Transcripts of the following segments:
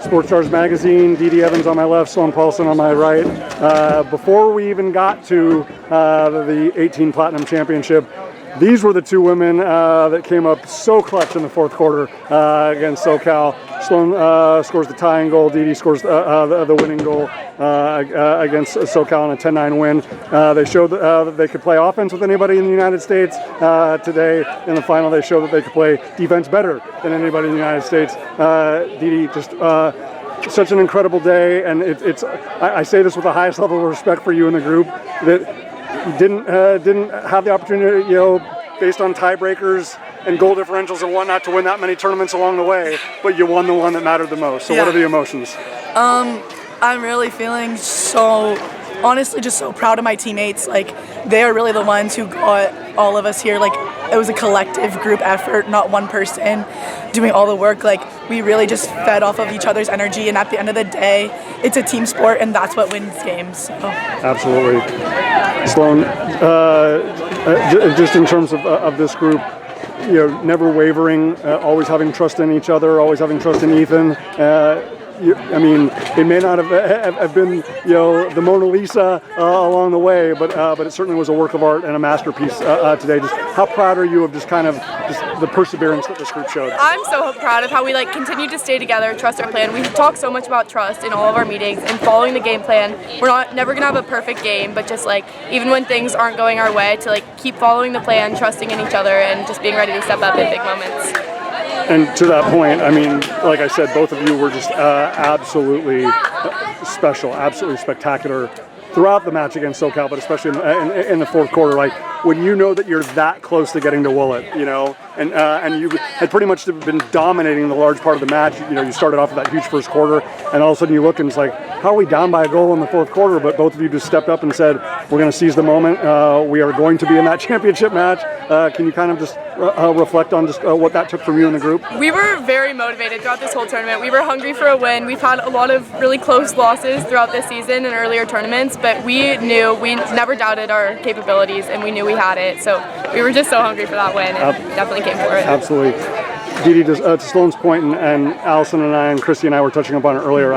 Sports Stars Magazine, Didi Evans on my left, Sloane Paulson on my right. Before we even got to the 18 Platinum Championship, these were the two women that came up so clutch in the fourth quarter against SoCal. Sloane scores the tying goal. Didi scores the winning goal against SoCal in a 10-9 win. They showed that they could play offense with anybody in the United States. Today, in the final, they showed that they could play defense better than anybody in the United States. Didi just such an incredible day, and I say this with the highest level of respect for you in the group, that didn't have the opportunity, based on tiebreakers and goal differentials and whatnot, to win that many tournaments along the way, but you won the one that mattered the most. So What are the emotions? I'm really feeling honestly just so proud of my teammates. Like, they are really the ones who got all of us here. Like, it was a collective group effort, not one person doing all the work. Like, we really just fed off of each other's energy, and at the end of the day, it's a team sport, and that's what wins games. So. Absolutely. Sloane, just in terms of this group, never wavering, always having trust in each other, always having trust in Ethan. It may not have been, the Mona Lisa along the way, but it certainly was a work of art and a masterpiece today. Just how proud are you of just the perseverance that this group showed? I'm so proud of how we continue to stay together, trust our plan. We talk so much about trust in all of our meetings and following the game plan. We're never gonna have a perfect game, but just even when things aren't going our way, to keep following the plan, trusting in each other, and just being ready to step up in big moments. And to that point, like I said, both of you were just absolutely special, absolutely spectacular throughout the match against SoCal, but especially in the fourth quarter. When you know that you're that close to getting to Woollett, and you had pretty much been dominating the large part of the match. You started off with that huge first quarter, and all of a sudden you look and it's like, how are we down by a goal in the fourth quarter? But both of you just stepped up and said, we're going to seize the moment. We are going to be in that championship match. Can you kind of just reflect on just what that took from you and the group? We were very motivated throughout this whole tournament. We were hungry for a win. We've had a lot of really close losses throughout this season and earlier tournaments, but we never doubted our capabilities, and we knew we had it. So we were just so hungry for that win, and definitely came for it. Absolutely. Didi, to Sloane's point, and Allison and I and Christy and I were touching upon it earlier,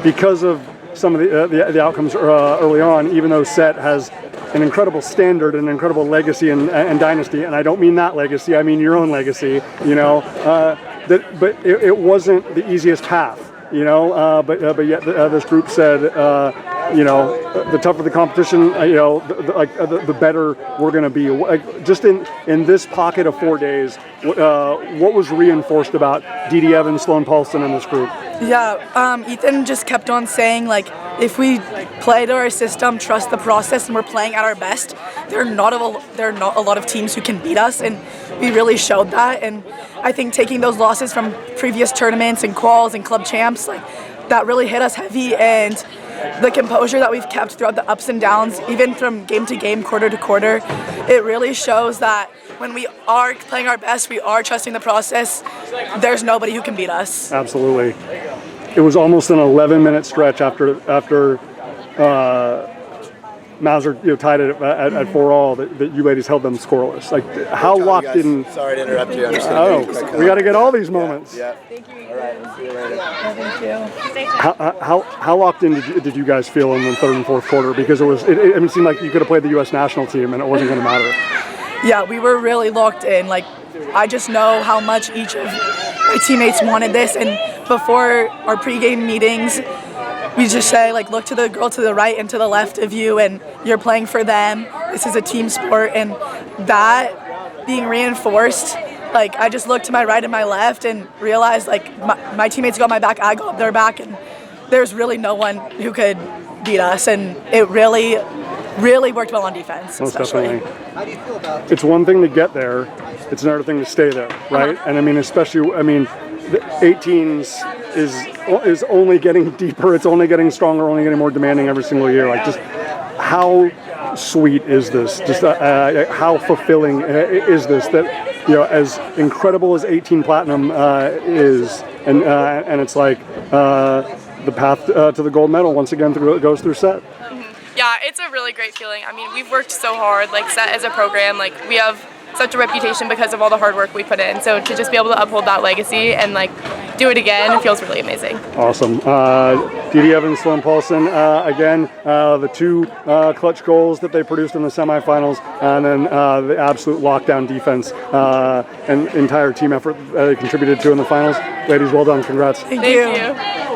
because of some of the outcomes early on, even though Set has an incredible standard, an incredible legacy and dynasty, and I don't mean that legacy, I mean your own legacy, but it wasn't the easiest path. But yet this group said, the tougher the competition, the better we're going to be. Just in this pocket of 4 days, what was reinforced about Didi Evans, Sloane Paulson, and this group? Yeah, Ethan just kept on saying, if we play to our system, trust the process, and we're playing at our best, there are not a lot of teams who can beat us, and we really showed that. And I think taking those losses from previous tournaments and quals and club champs, that really hit us heavy, and the composure that we've kept throughout the ups and downs, even from game to game, quarter to quarter, it really shows that when we are playing our best, we are trusting the process, there's nobody who can beat us. Absolutely. It was almost an 11-minute stretch after Mauser tied it at 4-all that you ladies held them scoreless. How locked in? Sorry to interrupt you. I'm just gonna we got to get all these moments. Yeah. Thank you. All right. We'll see you later. Thank you. How locked in did you guys feel in the third and fourth quarter? Because it seemed like you could have played the U.S. national team and it wasn't going to matter. Yeah, we were really locked in. I just know how much each of my teammates wanted this, and before our pregame meetings, we just say, look to the girl to the right and to the left of you, and you're playing for them. This is a team sport, and that being reinforced, I just looked to my right and my left and realized, my teammates got my back, I got their back, and there's really no one who could beat us, and it really worked well on defense. Most definitely. How do you feel about it? It's one thing to get there, it's another thing to stay there, right? And the 18s is only getting deeper, it's only getting stronger, only getting more demanding every single year. Just how sweet is this? Just how fulfilling is this? That as incredible as 18 Platinum is, and it's the path to the gold medal once again goes through Set. Yeah, it's a really great feeling. We've worked so hard, Set as a program. We have such a reputation because of all the hard work we put in. So to just be able to uphold that legacy and like do it again, it feels really amazing. Awesome. Didi Evans, Sloane Paulson, again, the 2 clutch goals that they produced in the semifinals, and then the absolute lockdown defense and entire team effort that they contributed to in the finals. Ladies, well done. Congrats. Thank you.